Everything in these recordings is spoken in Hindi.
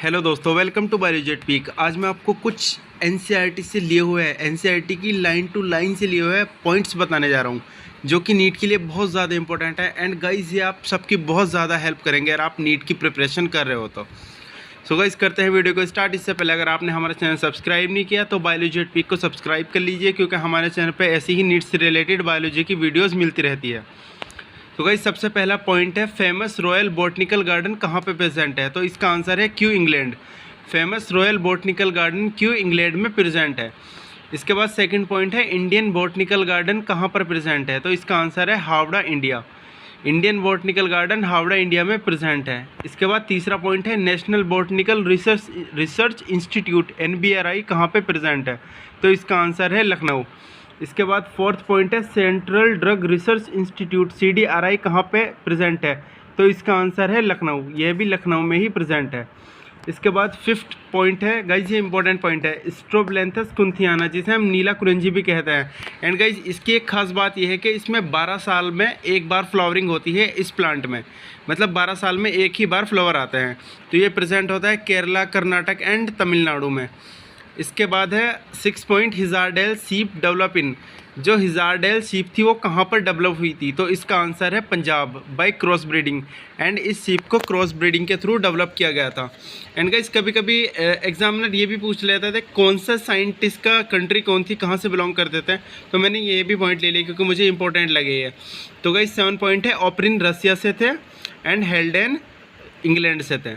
हेलो दोस्तों, वेलकम टू बायोलॉजी पीक। आज मैं आपको कुछ एनसीईआरटी से लिए हुए हैं, एनसीईआरटी की लाइन टू लाइन से लिए हुए हैं पॉइंट्स बताने जा रहा हूँ जो कि नीट के लिए बहुत ज़्यादा इंपॉर्टेंट है। एंड गाइज ये आप सबकी बहुत ज़्यादा हेल्प करेंगे अगर आप नीट की प्रिपरेशन कर रहे हो तो। सो गाइज करते हैं वीडियो को स्टार्ट। इससे पहले अगर आपने हमारा चैनल सब्सक्राइब नहीं किया तो बायोलॉजी पीक को सब्सक्राइब कर लीजिए, क्योंकि हमारे चैनल पर ऐसी ही नीट से रिलेटेड बायोलॉजी की वीडियोज़ मिलती रहती है। तो गाइस सबसे पहला पॉइंट है, फेमस रॉयल बॉटनिकल गार्डन कहाँ पे प्रेजेंट है? तो इसका आंसर है Q England. Famous royal botanical garden Q England में प्रेजेंट है। इसके बाद सेकंड पॉइंट है, इंडियन बॉटनिकल गार्डन कहाँ पर प्रेजेंट है? तो इसका आंसर है Howrah, India. Indian botanical garden Howrah, India में प्रेजेंट है। इसके बाद तीसरा पॉइंट है, national botanical research institute NBRI कहाँ पे प्रेजेंट है? तो इसका आंसर है लखनऊ। इसके बाद फोर्थ पॉइंट है, central drug research institute CDRI कहाँ पे प्रेजेंट है? तो इसका आंसर है लखनऊ। यह भी लखनऊ में ही प्रेजेंट है। इसके बाद फिफ्थ पॉइंट है, गाइज ये इंपॉर्टेंट पॉइंट है, स्ट्रोबलेंथस कुंथियाना, जिसे हम नीला कुरंजी भी कहते हैं। एंड गाइज इसकी एक खास बात यह है कि इसमें 12 साल में एक बार फ्लावरिंग होती है इस प्लांट में, मतलब 12 साल में एक ही बार फ्लावर आते हैं। तो ये प्रेजेंट होता है केरला, कर्नाटक एंड तमिलनाडु में। इसके बाद है 6 पॉइंट, हिजारडेल सीप डेवलप इन। जो हिजारडेल सीप थी वो कहाँ पर डेवलप हुई थी? तो इसका आंसर है Punjab, by cross breeding. And इस सीप को क्रॉस ब्रीडिंग के थ्रू डेवलप किया गया था। एंड गाइस कभी कभी एग्जामिनर ये भी पूछ लेते थे कौन सा साइंटिस्ट का कंट्री कौन थी, कहाँ से बिलोंग करते थे। तो मैंने ये भी पॉइंट ले लिया क्योंकि मुझे इंपॉर्टेंट लगे ये। तो गाइस 7 पॉइंट है, ऑपरिन रसिया से थे एंड हेल्डेन इंग्लैंड से थे।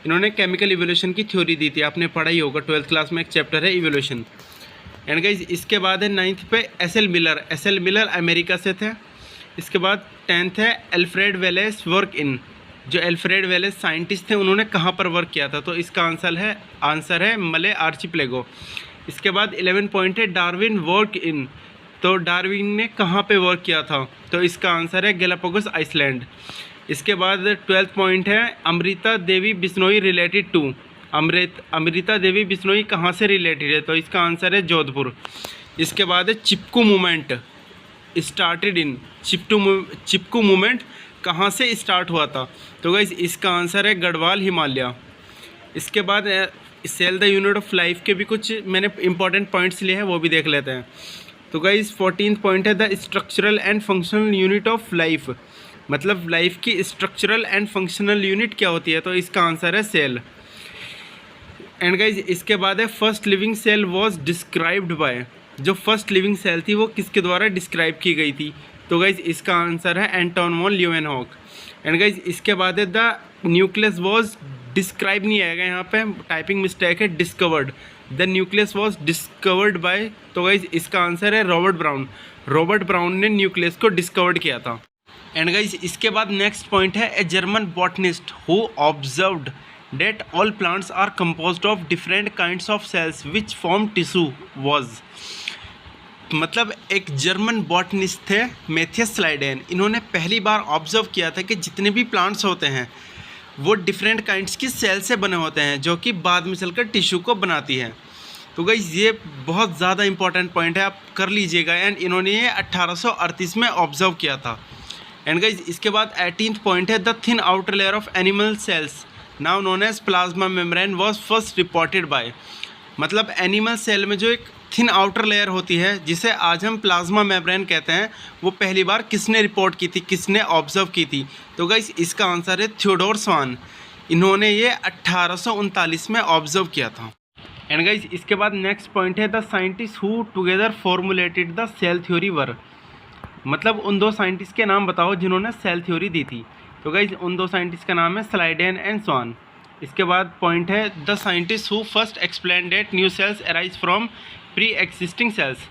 इन्होंने केमिकल इवोल्यूशन की थ्योरी दी थी, आपने पढ़ा ही होगा 12th क्लास में, एक चैप्टर है इवोल्यूशन। एंड गाइज इसके बाद है 9th पे एसएल मिलर अमेरिका से थे। इसके बाद 10th है, अल्फ्रेड वेलेस वर्क इन। जो अल्फ्रेड वेलेस साइंटिस्ट थे उन्होंने कहाँ पर वर्क किया था? तो इसका आंसर है मले आर्चिप्लेगो। इसके बाद 11 पॉइंट है, डार्विन वर्क इन। तो डार्विन ने कहाँ पे वर्क किया था? तो इसका आंसर है गैलापागोस आइसलैंड। इसके बाद 12th पॉइंट है, अमृता देवी बिश्नोई रिलेटेड टू। अमृता देवी बिश्नोई कहाँ से रिलेटेड है? तो इसका आंसर है जोधपुर। इसके बाद है चिपकू movement started in. Chipko movement कहाँ से स्टार्ट हुआ था? तो गाइस इसका आंसर है गढ़वाल, हिमालय। इसके बाद cell the unit of life के भी कुछ मैंने इंपॉर्टेंट पॉइंट्स लिए हैं, वो भी देख लेते हैं। तो गाइस 14th पॉइंट है, the structural and functional unit of life. मतलब लाइफ की स्ट्रक्चरल एंड फंक्शनल यूनिट क्या होती है? तो इसका आंसर है सेल। एंड गाइज इसके बाद है, first living cell was described by. जो फर्स्ट लिविंग सेल थी वो किसके द्वारा डिस्क्राइब की गई थी? तो गाइज इसका आंसर है Anton von Leeuwenhoek. And guys इसके बाद है, द न्यूक्लियस वॉज डिस्क्राइब नहीं आएगा यहाँ पे, टाइपिंग मिस्टेक है, discovered. The nucleus was discovered by. तो गाइज इसका आंसर है रॉबर्ट ब्राउन। रॉबर्ट ब्राउन ने न्यूक्लियस को डिस्कवर्ड किया था। एंड गाइज इसके बाद नेक्स्ट पॉइंट है, a German botanist who observed that all plants are composed of different kinds of cells which form tissue was। मतलब एक जर्मन बॉटनिस्ट थे मैथियस स्लाइडेन, इन्होंने पहली बार ऑब्जर्व किया था कि जितने भी प्लांट्स होते हैं वो डिफरेंट काइंड्स की सेल से बने होते हैं जो कि बाद में चलकर टिश्यू को बनाती है। तो गाइस ये बहुत ज़्यादा इंपॉर्टेंट पॉइंट है, आप कर लीजिएगा। एंड इन्होंने ये 1838 में ऑब्जर्व किया था। एंड गाइस इसके बाद 18th पॉइंट है, the thin outer layer of animal cells now known as plasma membrane was first reported by. मतलब एनिमल सेल में जो एक थिन आउटर लेयर होती है जिसे आज हम प्लाज्मा मेम्ब्रेन कहते हैं, वो पहली बार किसने रिपोर्ट की थी, किसने ऑब्जर्व की थी? तो गाइस इसका आंसर है थियोडोर स्वान। इन्होंने ये 1839 में ऑब्जर्व किया था। एंड गाइस इसके बाद नेक्स्ट पॉइंट है, the scientist who together formulated the cell theory were. मतलब उन दो साइंटिस्ट के नाम बताओ जिन्होंने सेल थ्योरी दी थी। तो गाइज उन दो साइंटिस्ट का नाम है स्लाइडेन एंड स्वान। इसके बाद पॉइंट है, the scientist who first explain that new cells arise from pre existing cells.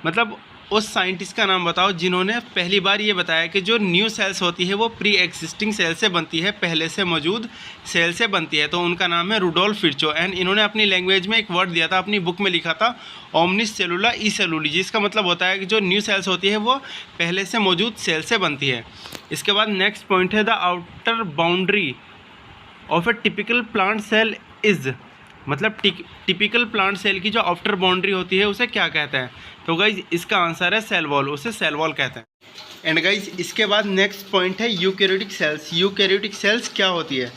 मतलब उस साइंटिस्ट का नाम बताओ जिन्होंने पहली बार ये बताया कि जो न्यू सेल्स होती है वो प्री एग्जिस्टिंग सेल से बनती है, पहले से मौजूद सेल से बनती है। तो उनका नाम है रुडोल्फ विर्चो। एंड इन्होंने अपनी लैंग्वेज में एक वर्ड दिया था, अपनी बुक में लिखा था ओमनिस सेलुला ई सेलुली, जिसका मतलब होता है कि जो न्यू सेल्स होती है वो पहले से मौजूद सेल से बनती है। इसके बाद नेक्स्ट पॉइंट है, the outer boundary of a typical plant cell is. मतलब टिपिकल प्लांट सेल की जो आउटर बाउंड्री होती है उसे क्या कहते हैं? तो गाइज इसका आंसर है सेल वॉल, उसे सेल वॉल कहते हैं। एंड गाइज इसके बाद नेक्स्ट पॉइंट है यूकैरियोटिक सेल्स। यूकैरियोटिक सेल्स क्या होती है?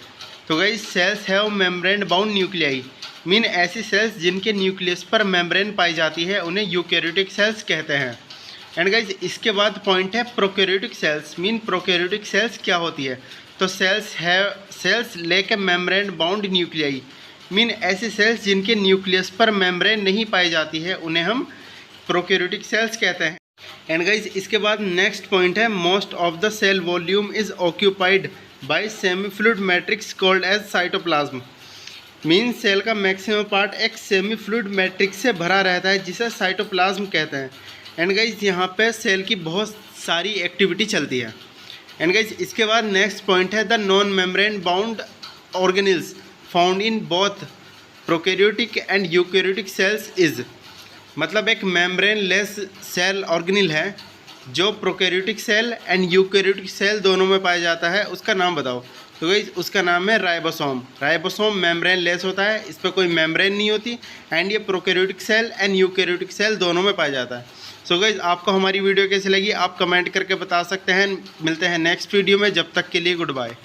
तो guys cells have membrane bound nuclei mean ऐसी सेल्स जिनके न्यूक्लियस पर मेम्ब्रेन पाई जाती है उन्हें यूकैरियोटिक सेल्स कहते हैं। एंड गाइस इसके बाद पॉइंट है prokaryotic cells mean prokaryotic cells क्या होती है। तो सेल्स लेके मेम्ब्रेन बाउंड न्यूक्लियाई मीन ऐसी सेल्स जिनके न्यूक्लियस पर मेम्ब्रेन नहीं पाई जाती है उन्हें हम प्रोकैरियोटिक सेल्स कहते हैं। एंड गाइस इसके बाद नेक्स्ट पॉइंट है most of the cell volume is occupied by semi fluid matrix called as cytoplasm mean cell का मैक्सिमम पार्ट एक सेमी फ्लूइड मैट्रिक्स से भरा रहता है जिसे साइटोप्लाज्म कहते हैं। एंड गाइस यहाँ पे सेल की बहुत सारी एक्टिविटी चलती है। एंड गाइस इसके बाद नेक्स्ट पॉइंट है the non membrane bound organelles found in both prokaryotic and eukaryotic cells is मतलब एक मेम्ब्रेन लेस सेल ऑर्गेनेल है जो prokaryotic cell and eukaryotic cell दोनों में पाया जाता है, उसका नाम बताओ। तो गाइस उसका नाम है राइबोसोम। राइबोसोम मेम्ब्रेन लेस होता है, इस पर कोई मेम्ब्रेन नहीं होती एंड ये prokaryotic cell and eukaryotic cell दोनों में पाया जाता है। सो गाइस आपको हमारी वीडियो कैसी लगी आप कमेंट करके बता सकते हैं। मिलते हैं नेक्स्ट वीडियो में, जब तक के लिए गुड बाय।